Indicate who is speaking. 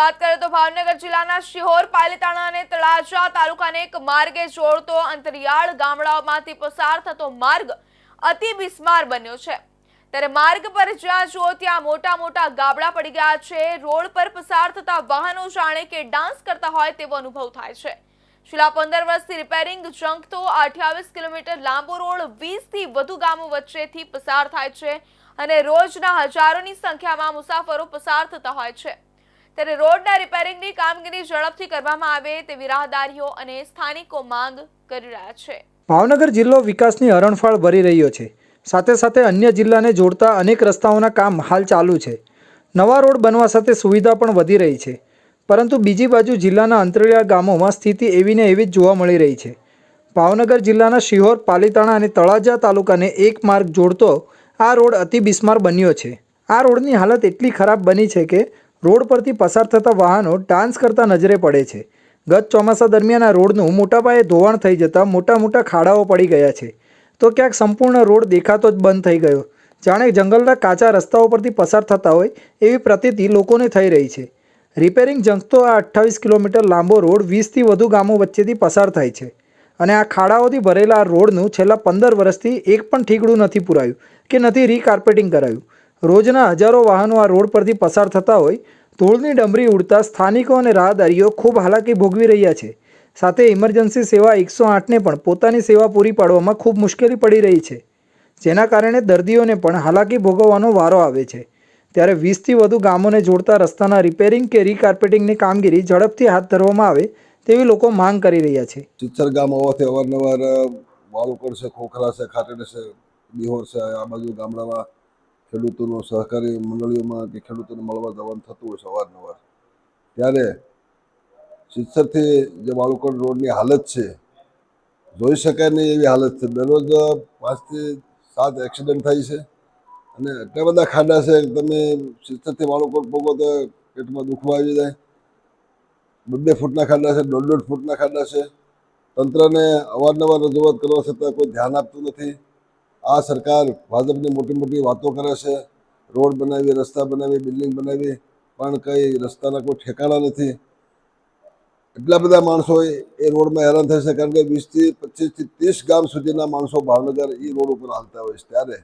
Speaker 1: વાત કરીએ તો ભાવનગર જિલ્લાના શિહોર, પાલીતાણા અને તળાજા તાલુકાને એક માર્ગે જોડતો અંતરિયાળ ગામડાઓમાંથી પસાર થતો માર્ગ અતિ બિસ્માર બન્યો છે। ત્યારે માર્ગ પર જ્યાં જુઓ ત્યાં મોટા મોટા ગાબડા પડી ગયા છે। રોડ પર પસાર થતા વાહનો જાણે કે ડાન્સ કરતા હોય તેવો અનુભવ થાય છે। છેલ્લા 15 વર્ષથી રિપેરિંગ ઝંખતો 28 કિલોમીટર લાંબો રોડ 20 થી વધુ ગામો વચ્ચેથી પસાર થાય છે અને રોજના હજારોની સંખ્યામાં મુસાફરો પસાર થતા હોય છે। ત્યારે રોડના રિપેરિંગની કામગીરી ઝડપથી કરવામાં આવે તેવી રાહદારીઓ અને સ્થાનિકો માંગ કરી રહ્યા છે।
Speaker 2: ભાવનગર જિલ્લો વિકાસની હરણફાળ ભરી રહ્યો છે। સાથે સાથે અન્ય જિલ્લાને જોડતા અનેક રસ્તાઓના કામ હાલ ચાલુ છે। નવા રોડ બનવા સાથે સુવિધા પણ વધી રહી છે, પરંતુ બીજી બાજુ જિલ્લાના અંતરિયાળ ગામોમાં સ્થિતિ એવી ને એવી જ જોવા મળી રહી છે। ભાવનગર જિલ્લાના શિહોર, પાલીતાણા અને તળાજા તાલુકાને એક માર્ગ જોડતો આ રોડ અતિ બિસ્માર બન્યો છે। આ રોડની હાલત એટલી ખરાબ બની છે કે રોડ પરથી પસાર થતા વાહનો ડાન્સ કરતા નજરે પડે છે। ગત ચોમાસા દરમિયાન આ રોડનું મોટા પાયે ધોવાણ થઈ જતાં મોટા મોટા ખાડાઓ પડી ગયા છે, તો ક્યાંક સંપૂર્ણ રોડ દેખાતો જ બંધ થઈ ગયો, જાણે જંગલના કાચા રસ્તાઓ પરથી પસાર થતા હોય એવી પ્રતીતિ લોકોને થઈ રહી છે। રિપેરિંગ ઝંખતો આ 28 કિલોમીટર લાંબો રોડ 20થી વધુ ગામો વચ્ચેથી પસાર થાય છે અને આ ખાડાઓથી ભરેલા આ રોડનું છેલ્લા 15 વર્ષથી એક પણ ઠીકડું નથી પુરાયું કે નથી રીકાર્પેટિંગ કરાયું। રોજના હજારો વાહનો આ રોડ પરથી પસાર થતા હોય ધૂળની ડમરી ઉડતા સ્થાનિકો અને રાહદારીઓ ખૂબ હાલાકી ભોગવી રહ્યા છે। સાથે ઇમરજન્સી સેવા 108ને પણ પોતાની સેવા પૂરી પાડવામાં ખૂબ મુશ્કેલી પડી રહી છે, જેના કારણે દર્દીઓને પણ હાલાકી ભોગવવાનો વારો આવે છે। ત્યારે 20થી વધુ ગામોને જોડતા રસ્તાના રિપેરિંગ કે રીકાર્પેટિંગની કામગીરી ઝડપથી હાથ ધરવામાં આવે તેવી લોકો માંગ કરી રહ્યા છે।
Speaker 3: ચિત્તર ગામ હોવાથી અવારનવાર વાળુકડ છે, ખોખરા છે, ખાટેડ છે, બિહોર છે, આ બાજુ ગામડામાં ખેડૂતોનો સહકારી મંડળીઓમાં કે ખેડૂતોને મળવા જવાનું થતું હોય છે અવારનવાર। ત્યારે સિત્સરથી જે વાળુકડ રોડની હાલત છે જોઈ શકાય નહીં એવી હાલત છે। દરરોજ 5 થી 7 એક્સિડન્ટ થાય છે અને એટલા બધા ખાડા છે કે તમે સિત્સરથી વાળુકડ પોગો તો પેટમાં દુખવા આવી જાય। 2-2 ફૂટના ખાડા છે, 1.5 ફૂટના ખાડા છે। તંત્રને અવારનવાર રજૂઆત કરવા છતાં કોઈ ધ્યાન આપતું નથી। આ સરકાર ભાજપની મોટી મોટી વાતો કરે છે, રોડ બનાવી, રસ્તા બનાવી, બિલ્ડિંગ બનાવી, પણ કંઈ રસ્તાના કોઈ ઠેકાણા નથી। એટલા બધા માણસો એ રોડમાં હેરાન થાય છે, કારણ કે 20 થી 25 થી 30 ગામ સુધીના માણસો ભાવનગર એ રોડ ઉપર હાલતા હોય છે। ત્યારે